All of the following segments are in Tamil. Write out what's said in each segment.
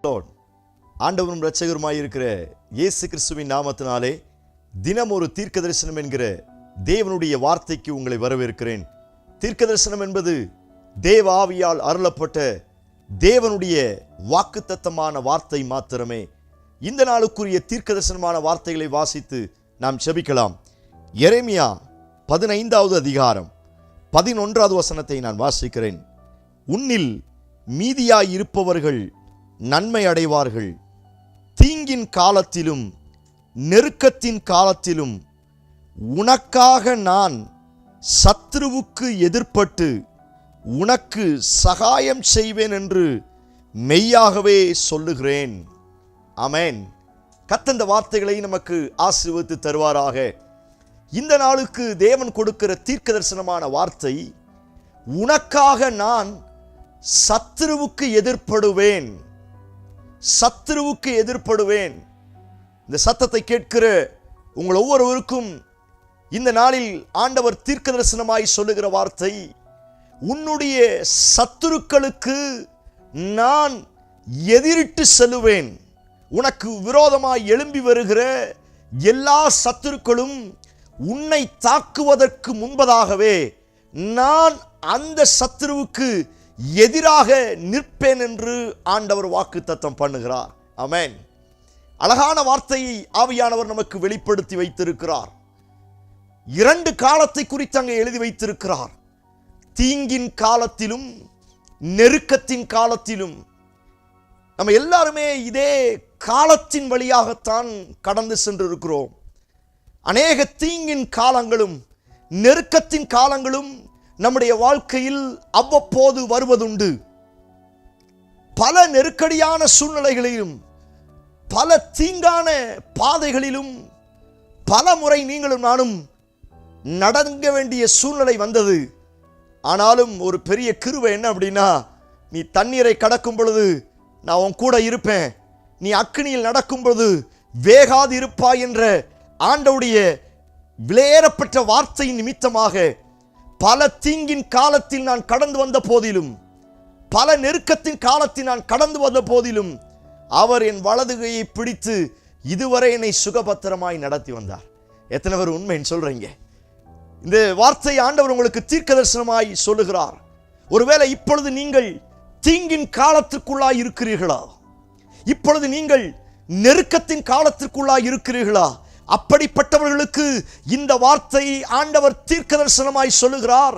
ஆண்டவரும் இரட்சகருமாய் இருக்கிற இயேசு கிறிஸ்துவின் நாமத்தினாலே தினம் ஒரு தீர்க்க தரிசனம் என்கிற தேவனுடைய வார்த்தைக்கு உங்களை வரவேற்கிறேன். தீர்க்க தரிசனம் என்பது தேவ ஆவியால் அருளப்பட்ட தேவனுடைய வாக்குத்தத்தமான வார்த்தை மாத்திரமே. இந்த நாளுக்குரிய தீர்க்க தரிசனமான வார்த்தைகளை வாசித்து நாம் செபிக்கலாம். எரேமியா 15வது அதிகாரம் 11வது வசனத்தை நான் வாசிக்கிறேன். உன்னில் மீதியாய் இருப்பவர்கள் நன்மை அடைவார்கள். தீங்கின் காலத்திலும் நெருக்கத்தின் காலத்திலும் உனக்காக நான் சத்துருவுக்கு எதிர்ப்பட்டு உனக்கு சகாயம் செய்வேன் என்று மெய்யாகவே சொல்லுகிறேன். ஆமென். கர்த்தர் இந்த வார்த்தைகளை நமக்கு ஆசீர்வதித்து தருவாராக. இந்த நாளுக்கு தேவன் கொடுக்கிற தீர்க்க தரிசனமான வார்த்தை, உனக்காக நான் சத்துருவுக்கு எதிர்ப்படுவேன். சத்துருவுக்கு எதிர்ப்படுவேன். இந்த சத்தத்தை கேட்கிற உங்கள் ஒவ்வொருவருக்கும் இந்த நாளில் ஆண்டவர் தீர்க்க தரிசனமாய் சொல்லுகிற வார்த்தை, உன்னுடைய சத்துருக்களுக்கு நான் எதிரிட்டு செல்லுவேன். உனக்கு விரோதமாய் எழும்பி வருகிற எல்லா சத்துருக்களும் உன்னை தாக்குவதற்கு முன்பதாகவே நான் அந்த சத்துருவுக்கு எதிராக நிற்பேன் என்று ஆண்டவர் வாக்குத்தத்தம் பண்ணுகிறார். ஆமென். அழகான வார்த்தையை ஆவியானவர் நமக்கு வெளிப்படுத்தி வைத்திருக்கிறார். 2 காலத்தை குறித்து அங்கே எழுதி வைத்திருக்கிறார். தீங்கின் காலத்திலும் நெருக்கத்தின் காலத்திலும். நம்ம எல்லாருமே இதே காலத்தின் வழியாகத்தான் கடந்து சென்றிருக்கிறோம். அநேக தீங்கின் காலங்களும் நெருக்கத்தின் காலங்களும் நம்முடைய வாழ்க்கையில் அவ்வப்போது வருவதுண்டு. பல நெருக்கடியான சூழ்நிலைகளிலும் பல தீங்கான பாதைகளிலும் பல முறை நீங்களும் நானும் நடங்க வேண்டிய சூழ்நிலை வந்தது. ஆனாலும் ஒரு பெரிய கிருபை என்ன அப்படின்னா, நீ தண்ணீரை கடக்கும் பொழுது நான் உன் கூட இருப்பேன், நீ அக்கினியில் நடக்கும் பொழுது வேகாது இருப்பாய் என்ற ஆண்டவருடைய விலையேறப்பட்ட வார்த்தையின் நிமித்தமாக பல தீங்கின் காலத்தில் நான் கடந்து வந்த போதிலும், பல நெருக்கத்தின் காலத்தில் நான் கடந்து வந்த போதிலும் அவர் என் வலது கையை பிடித்து இதுவரை என்னை சுகபத்திரமாய் நடத்தி வந்தார். எத்தனை பேர் உண்மைன்னு சொல்றீங்க? இந்த வார்த்தை ஆண்டவர் உங்களுக்கு தீர்க்க தரிசனமாய் சொல்லுகிறார். ஒருவேளை இப்பொழுது நீங்கள் தீங்கின் காலத்திற்குள்ளாய் இருக்கிறீர்களா? இப்பொழுது நீங்கள் நெருக்கத்தின் காலத்திற்குள்ளாய் இருக்கிறீர்களா? அப்படிப்பட்டவர்களுக்கு இந்த வார்த்தை ஆண்டவர் தீர்க்க தரிசனமாய் சொல்லுகிறார்.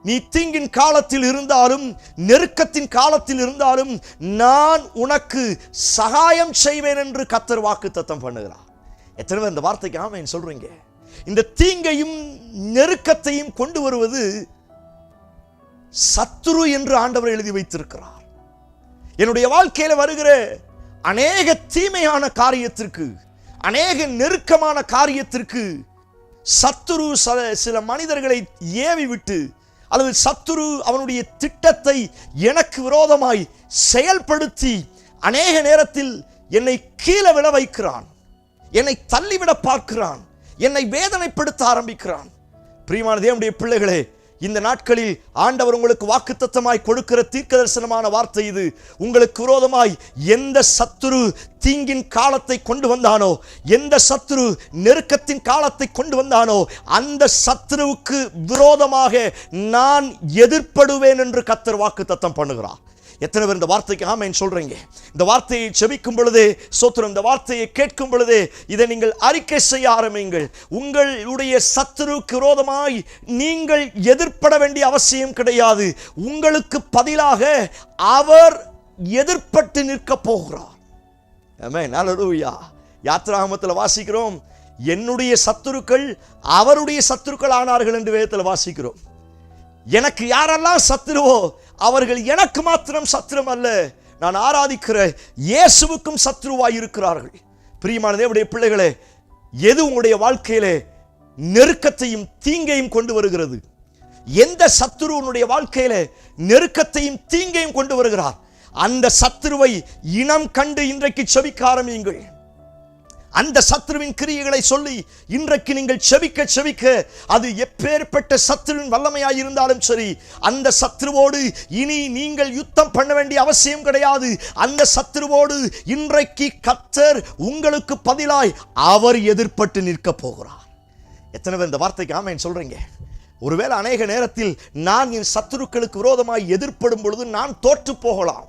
நீ தீங்கின் காலத்தில் இருந்தாலும் நெருக்கத்தின் காலத்தில் இருந்தாலும் நான் உனக்கு சகாயம் செய்வேன் என்று கர்த்தர் வாக்குத்தத்தம் பண்ணுகிறார். எத்தனை பேர் இந்த வார்த்தைக்கு ஆமென் சொல்றீங்க? இந்த தீங்கையும் நெருக்கத்தையும் கொண்டு வருவது சத்துரு என்று ஆண்டவர் எழுதி வைத்திருக்கிறார். என்னுடைய வாழ்க்கையில வருகிற அநேக தீமையான காரியத்திற்கு, அநேக நெருக்கமான காரியத்திற்கு சத்துரு சில மனிதர்களை ஏவி விட்டு, அல்லது சத்துரு அவனுடைய திட்டத்தை எனக்கு விரோதமாய் செயல்படுத்தி அநேக நேரத்தில் என்னை கீழே விழ வைக்கிறான், என்னை தள்ளிவிட பார்க்கிறான், என்னை வேதனைப்படுத்த ஆரம்பிக்கிறான். பிரியமான தேவனுடைய பிள்ளைகளே, இந்த நாட்களில் ஆண்டவர் உங்களுக்கு வாக்குத்தத்தமாய் கொடுக்கிற தீர்க்க தரிசனமான வார்த்தை இது. உங்களுக்கு விரோதமாய் எந்த சத்துரு தீங்கின் காலத்தை கொண்டு வந்தானோ, எந்த சத்துரு நெருக்கத்தின் காலத்தை கொண்டு வந்தானோ, அந்த சத்துருவுக்கு விரோதமாக நான் எதிர்ப்படுவேன் என்று கர்த்தர் வாக்குத்தத்தம் பண்ணுகிறார். எத்தனை பேர் இந்த வார்த்தைக்கு ஆமென் சொல்றீங்க? இந்த வார்த்தையை செபிக்கும் பொழுதே சோத்திரம், இந்த வார்த்தையை கேட்கும் பொழுதே இதை நீங்கள் அறிக்கை செய்ய ஆரம்பிங்கள். உங்களுடைய சத்துருவுக்கு விரோதமாய் நீங்கள் எதிர்ப்பட வேண்டிய அவசியம் கிடையாது. உங்களுக்கு பதிலாக அவர் எதிர்ப்பட்டு நிற்க போகிறார். ஆமென். அல்லேலூயா. யாத்திராகமத்தில் வாசிக்கிறோம், என்னுடைய சத்துருக்கள் அவருடைய சத்துருக்கள் ஆனார்கள் என்று வேதத்தில் வாசிக்கிறோம். எனக்கு யாரெல்லாம் சத்துருவோ அவர்கள் எனக்கு மாத்திரம் சத்துரும் அல்ல, நான் ஆராதிக்கிற இயேசுவுக்கும் சத்துருவாய் இருக்கிறார்கள். பிரியமான தேவனுடைய பிள்ளைகளே, எது உங்களுடைய வாழ்க்கையிலே நெருக்கத்தையும் தீங்கையும் கொண்டு வருகிறது? எந்த சத்துரு உன்னுடைய வாழ்க்கையிலே நெருக்கத்தையும் தீங்கையும் கொண்டு வருகிறார்? அந்த சத்துருவை இனம் கண்டு இன்றைக்கு செபிக்க ஆரம்பியுங்கள். அந்த சத்துருவின் கிரியைகளை சொல்லி இன்றைக்கு நீங்கள் செபிக்க செபிக்க, அது எப்பேற்பட்ட சத்துருவின் வல்லமையாய் இருந்தாலும் சரி, அந்த சத்துருவோடு இனி நீங்கள் யுத்தம் பண்ண வேண்டிய அவசியம் கிடையாது. அந்த சத்துருவோடு இன்றைக்கு கர்த்தர் உங்களுக்கு பதிலாய் அவர் எதிர்ப்பட்டு நிற்க போகிறார். எத்தனை பேர் இந்த வார்த்தைக்கு ஆமென் சொல்றீங்க? ஒருவேளை அநேக நேரத்தில் நான் என் சத்துருக்களுக்கு விரோதமாய் எதிர்ப்படும் பொழுது நான் தோற்று போகலாம்.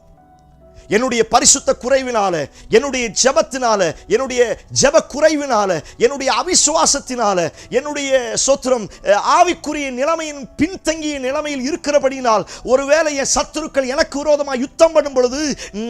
என்னுடைய பரிசுத்த குறைவினால, என்னுடைய ஜெபத்தினால, என்னுடைய ஜெப குறைவினால, என்னுடைய அவிசுவாசத்தினால, என்னுடைய சோத்திரம் ஆவிக்குரிய நிலைமையின் பின்தங்கிய நிலைமையில் இருக்கிறபடினால் ஒருவேளை என் சத்துருக்கள் எனக்கு விரோதமாக யுத்தம் பண்ணும் பொழுது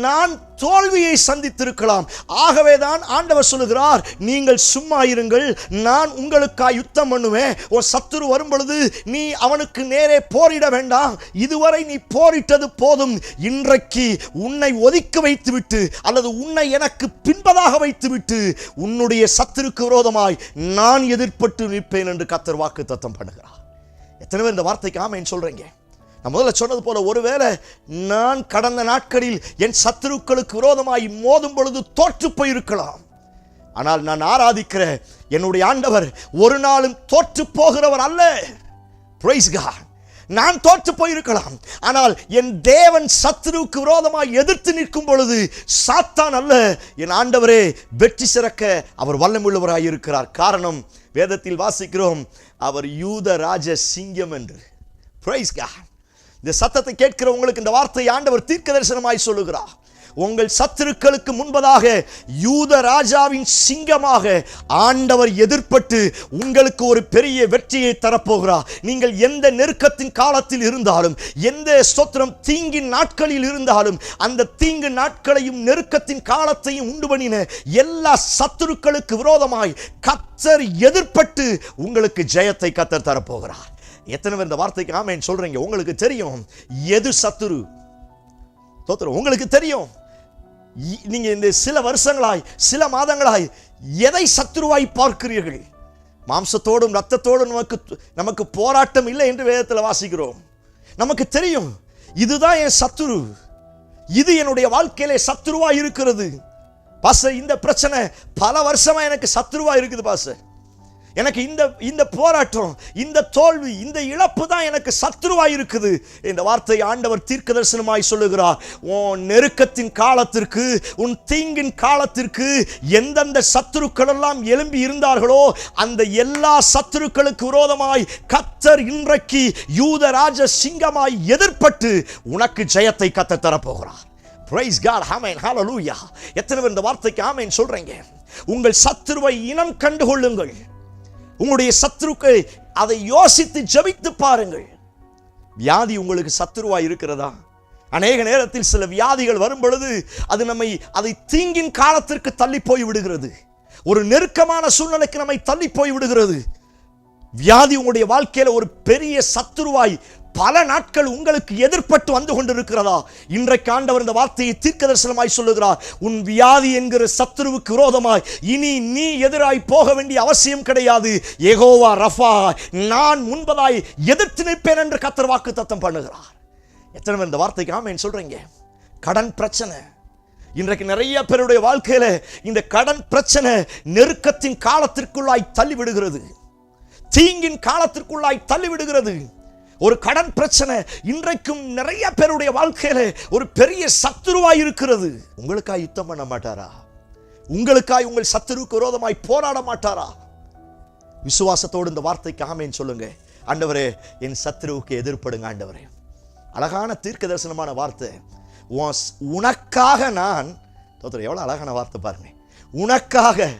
நான் தோல்வியை சந்தித்திருக்கலாம். ஆகவேதான் ஆண்டவர் சொல்லுகிறார், நீங்கள் சும்மா இருங்கள், நான் உங்களுக்காக யுத்தம் பண்ணுவேன். உன் சத்துரு வரும் பொழுது நீ அவனுக்கு நேரே போரிட வேண்டாம். இதுவரை நீ போரிட்டது போதும். இன்றைக்கு உன்னை ஒதுக்கி வைத்துவிட்டு அல்லது உன்னை எனக்கு பின்பதாக வைத்துவிட்டு உன்னுடைய சத்துருக்கு விரோதமாய் நான் எதிர்ப்பட்டு நிற்பேன் என்று கர்த்தர் வாக்குத்தத்தம் பண்ணுகிறார். எத்தனை பேர் இந்த வார்த்தைக்கு ஆமென் சொல்றீங்க? நான் முதல்ல சொன்னது போல, ஒருவேளை நான் கடந்த நாட்களில் என் சத்துருக்களுக்கு விரோதமாய் மோதும் பொழுது தோற்று போயிருக்கலாம். ஆனால் நான் ஆராதிக்கிற என்னுடைய ஆண்டவர் ஒரு நாளும் தோற்று போகிறவர் அல்ல. Praise God. நான் தோற்று போயிருக்கலாம், ஆனால் என் தேவன் சத்துருவுக்கு விரோதமாய் எதிர்த்து நிற்கும் பொழுது சாத்தான் அல்ல, என் ஆண்டவரே வெற்றி சிறக்க அவர் வல்லமுள்ளவராய் இருக்கிறார். காரணம், வேதத்தில் வாசிக்கிறோம், அவர் யூத ராஜ சிங்கம் என்று. Praise God. இந்த சத்தத்தை கேட்கிற உங்களுக்கு இந்த வார்த்தை ஆண்டவர் தீர்க்க தரிசனமாய் சொல்லுகிறார். உங்கள் சத்துருக்களுக்கு முன்பதாக யூத ராஜாவின் சிங்கமாக ஆண்டவர் எதிர்ப்பட்டு உங்களுக்கு ஒரு பெரிய வெற்றியை தரப்போகிறார். நீங்கள் எந்த நெருக்கத்தின் காலத்தில் இருந்தாலும், எந்த ஸ்தோத்திரம் தீங்கின் நாட்களில் இருந்தாலும், அந்த தீங்கு நாட்களையும் நெருக்கத்தின் காலத்தையும் உண்டு பண்ணின எல்லா சத்துருக்களுக்கு விரோதமாய் கர்த்தர் எதிர்ப்பட்டு உங்களுக்கு ஜெயத்தை கர்த்தர் தரப்போகிறார். எத்தனை பேர் இந்த வார்த்தைக்கு ஆமென் சொல்றீங்க? உங்களுக்கு தெரியும் எது சத்துரு. உங்களுக்கு தெரியும். நீங்க இந்த சில வருஷங்களாய், சில மாதங்களாய் எதை சத்துருவாய் பார்க்கிறீர்கள்? மாம்சத்தோடும் இரத்தத்தோடும் நமக்கு போராட்டம் இல்லை என்று வேதத்தில் வாசிக்கிறோம். நமக்கு தெரியும், இதுதான் என் சத்துரு, இது என்னுடைய வாழ்க்கையிலே சத்துருவாய் இருக்கிறது. பாஸ்டர், இந்த பிரச்சனை பல வருஷமா எனக்கு சத்துருவா இருக்குது பாஸ்டர். எனக்கு இந்த போராட்டம், இந்த தோல்வி, இந்த இழப்பு தான் எனக்கு சத்துருவாய் இருக்குது. இந்த வார்த்தை ஆண்டவர் தீர்க்க தரிசனமாய் சொல்லுகிறார். உன் நெருக்கத்தின் காலத்திற்கு, உன் தீங்கின் காலத்திற்கு எந்தெந்த சத்துருக்கள் எல்லாம் எழும்பி இருந்தார்களோ அந்த எல்லா சத்துருக்களுக்கு விரோதமாய் கர்த்தர் இன்றைக்கு யூத ராஜ சிங்கமாய் எதிர்ப்பட்டு உனக்கு ஜெயத்தை கர்த்தர் தரப்போகிறார். Praise God. Amen. Hallelujah. எத்தனை பேர் இந்த வார்த்தைக்கு ஆமென் சொல்றீங்க? உங்கள் சத்துருவை இனம் கண்டுகொள்ளுங்கள். உங்களுடைய சத்துருக்கள் அதை யோசித்து ஜெபித்து பாருங்கள். வியாதி உங்களுக்கு சத்துருவாய் இருக்கிறதா? அநேக நேரத்தில் சில வியாதிகள் வரும் பொழுது அதை தீங்கின் காலத்திற்கு தள்ளி போய் விடுகிறது. ஒரு நெருக்கமான சூழ்நிலைக்கு நம்மை தள்ளி போய் விடுகிறது. வியாதி உங்களுடைய வாழ்க்கையில ஒரு பெரிய சத்துருவாய் பல நாட்கள் உங்களுக்கு எதிர்ப்பட்டு வந்து கொண்டிருக்கிறதா? இன்றைக்கு ஆண்டவர் இந்த வார்த்தையை தீர்க்க தரிசனமாய் சொல்லுகிறார். உன் வியாதி என்கிற சத்துருவுக்கு விரோதமாய் இனி நீ எதிராய் போக வேண்டிய அவசியம் கிடையாது. யெகோவா ரஃபா, நான் முன்பதாய் எதிர்த்து நிற்பேன் என்று கர்த்தர் வாக்குத்தத்தம் பண்ணுகிறார். எத்தனை பேர் இந்த வார்த்தைக்கு ஆமென் சொல்றீங்க? கடன் பிரச்சனை இன்றைக்கு நிறைய பேருடைய வாழ்க்கையில இந்த கடன் பிரச்சனை நெருக்கத்தின் காலத்திற்குள்ளாய் தள்ளிவிடுகிறது, தீங்கின் காலத்திற்குள்ளாய் தள்ளிவிடுகிறது. ஒரு கடன் பிரச்சனை இன்றைக்கும் நிறைய பேருடைய வாழ்க்கையில ஒரு பெரிய சத்துருவாய் இருக்கிறது. உங்களுக்காய் யுத்தம் பண்ண மாட்டாரா? உங்களுக்காய் உங்கள் சத்துருவுக்கு விரோதமாய் போராட மாட்டாரா? விசுவாசத்தோடு இந்த வார்த்தைக்கு ஆமென் சொல்லுங்க. ஆண்டவரே, என் சத்துருவுக்கு எதிர்ப்படுங்க ஆண்டவரே. அழகான தீர்க்க தரிசனமான வார்த்தை. உனக்காக நான், எவ்வளவு அழகான வார்த்தை பாருங்க. உனக்காக,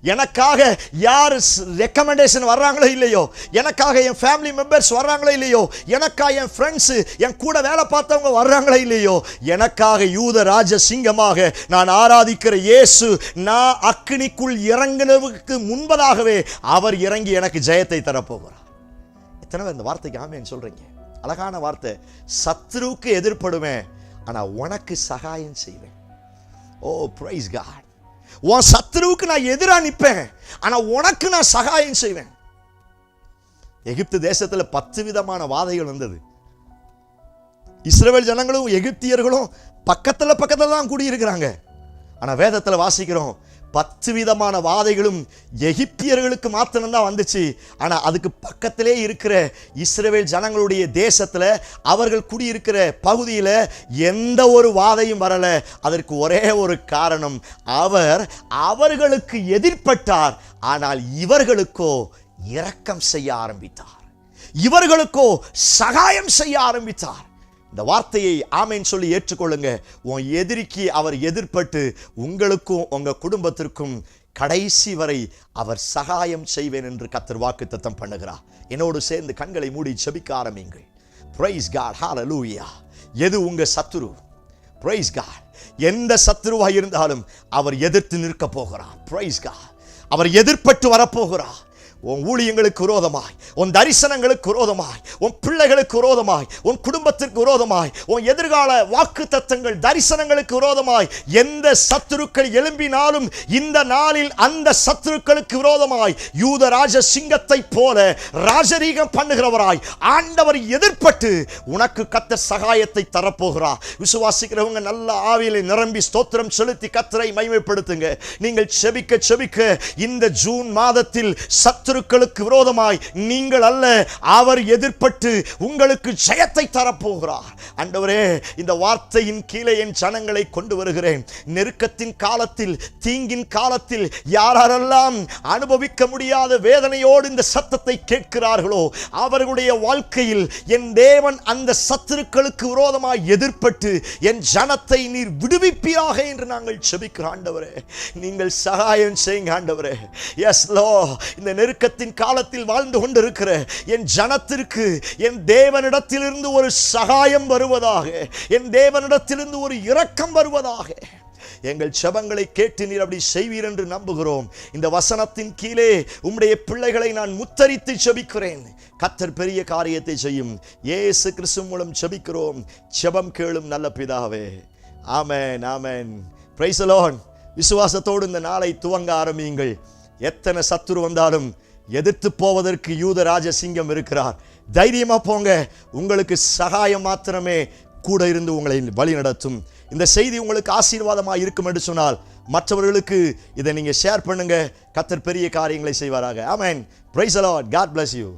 எனக்காக யார் ரெக்கமெண்டேஷன் வர்றாங்களோ இல்லையோ, எனக்காக என் ஃபேமிலி மெம்பர்ஸ் வர்றாங்களோ இல்லையோ, எனக்காக என் ஃப்ரெண்ட்ஸ், என் கூட வேலை பார்த்தவங்க வர்றாங்களோ இல்லையோ, எனக்காக யூத ராஜ சிங்கமாக நான் ஆராதிக்கிற இயேசு, நான் அக்கினிக்குள் இறங்கினதுக்கு முன்பதாகவே அவர் இறங்கி எனக்கு ஜெயத்தை தரப்போகிறார். எத்தனை பேர் இந்த வார்த்தைக்கு ஆமென் சொல்றீங்க? அழகான வார்த்தை. சத்துருவுக்கு எதிர்ப்படுவேன், ஆனா உனக்கு சகாயம் செய்வேன். ஓ பிரைஸ் காட். உன் சத்துருவுக்கு நான் எதிராக நிற்பேன், ஆனா உனக்கு நான் சகாயம் செய்வேன். எகிப்து தேசத்துல 10 விதமான வாதைகள் வந்தது. இஸ்ரவேல் ஜனங்களும் எகிப்தியர்களும் பக்கத்துல தான் கூடியிருக்கிறாங்க. ஆனா வேதத்துல வாசிக்கிறோம் 10 விதமான வாதைகளும் எகிப்தியர்களுக்கு மாத்திரம்தான் வந்துச்சு. ஆனா அதுக்கு பக்கத்திலே இருக்கிற இஸ்ரவேல் ஜனங்களுடைய தேசத்துல, அவர்கள் குடியிருக்கிற பகுதியில எந்த ஒரு வாதையும் வரல. அதற்கு ஒரே ஒரு காரணம், அவர்களுக்கு எதிர்ப்பட்டார். ஆனால் இவர்களுக்கோ இரக்கம் செய்ய ஆரம்பித்தார், இவர்களுக்கோ சகாயம் செய்ய ஆரம்பித்தார். இந்த வார்த்தையை ஆமென் சொல்லி ஏற்றுக்கொள்ளுங்க. உன் எதிரிக்கு அவர் எதிர்ப்பட்டு உங்களுக்கும் உங்க குடும்பத்திற்கும் கடைசி வரை அவர் சகாயம் செய்வேன் என்று கர்த்தர் வாக்குத்தத்தம் பண்ணுகிறார். என்னோடு சேர்ந்து கண்களை மூடி ஜெபிக்க ஆரம்பியுங்கள். பிரைஸ் காட், ஹல்லேலூயா. எது உங்க சத்துரு? Praise God. எந்த சத்துருவாக இருந்தாலும் அவர் எதிர்த்து நிற்க போகிறார். Price God. அவர் எதிர்ப்பட்டு வரப்போகிறார். உன் ஊழியங்களுக்கு விரோதமாய், உன் தரிசனங்களுக்கு விரோதமாய், உன் பிள்ளைகளுக்கு விரோதமாய், உன் குடும்பத்திற்கு விரோதமாய், உன் எதிர்கால வாக்கு தத்தங்கள் தரிசனங்களுக்கு விரோதமாய் எந்த சத்துருக்கள் எழும்பினாலும் இந்த நாளில் அந்த சத்துருக்களுக்கு விரோதமாய் யூத ராஜ சிங்கத்தை போல ராஜரீகம் பண்ணுகிறவராய் ஆண்டவர் எதிர்ப்பட்டு உனக்கு கர்த்தர் சகாயத்தை தரப்போகிறார். விசுவாசிக்கிறவங்க நல்ல ஆவியிலே நிரம்பி ஸ்தோத்திரம் செலுத்தி கர்த்தரை மகிமைப்படுத்துங்க. நீங்கள் செபிக்க செபிக்க இந்த ஜூன் மாதத்தில் சத்துருக்களுக்கு விரோதமாய் நீங்கள் அல்ல, அவர் எதிர்ப்பட்டு உங்களுக்கு ஜெயத்தை தரப்போகிறார். ஆண்டவரே, இந்த வார்த்தையின் கீழே என் ஜனங்களை கொண்டு வருகிறேன். நெருக்கத்தின் காலத்தில், தீங்கின் காலத்தில் யாரெல்லாம் அனுபவிக்க முடியாத வேதனையோடு இந்த சத்தத்தை கேட்கிறார்களோ அவர்களுடைய வாழ்க்கையில் என் தேவன் அந்த சத்துருக்களுக்கு விரோதமாய் எதிர்ப்பட்டு என் ஜனத்தை நீர் விடுவிப்பீராக என்று நாங்கள் செபிக்கிறோம். ஆண்டவரே, நீங்கள் சகாயம் செய்யுங்க ஆண்டவரே. எஸ் லோ, இந்த நெருக்கத்தின் காலத்தில் வாழ்ந்து கொண்டிருக்கிற என் ஜனத்திற்கு என் தேவனிடத்திலிருந்து ஒரு சகாயம் வருவதாக, என் தேவனிடத்திலிருந்து ஒரு இரக்கம் வருவதாக. எங்கள் ஜெபங்களை கேட்டு நீர் அப்படி செய்வீர் என்று நம்புகிறோம். இந்த வசனத்தின் கீழே உம்முடைய பிள்ளைகளை நான் முத்தரித்து ஜெபிக்கிறேன். கர்த்தர் பெரிய காரியத்தை செய்யும். இயேசு கிறிஸ்து மூலம் ஜெபிக்கிறோம். ஜெபம் கேளும் நல்ல பிதாவே. Amen, amen. Praise the Lord. விசுவாசத்தோடு இந்த நாளை துவங்க ஆரம்பியுங்கள். எத்தனை சத்துரு வந்தாலும் எதிர்த்து போவதற்கு யூத ராஜசிங்கம் இருக்கிறார். தைரியமா போங்க. உங்களுக்கு சகாயம் மாத்திரமே கூட இருந்து உங்களை வழி நடத்தும். இந்த செய்தி உங்களுக்கு ஆசீர்வாதமாக இருக்கும் என்று சொன்னால் மற்றவர்களுக்கு இதை நீங்க ஷேர் பண்ணுங்க. கர்த்தர் பெரிய காரியங்களை செய்வாராக. Amen. Praise the Lord. God bless you.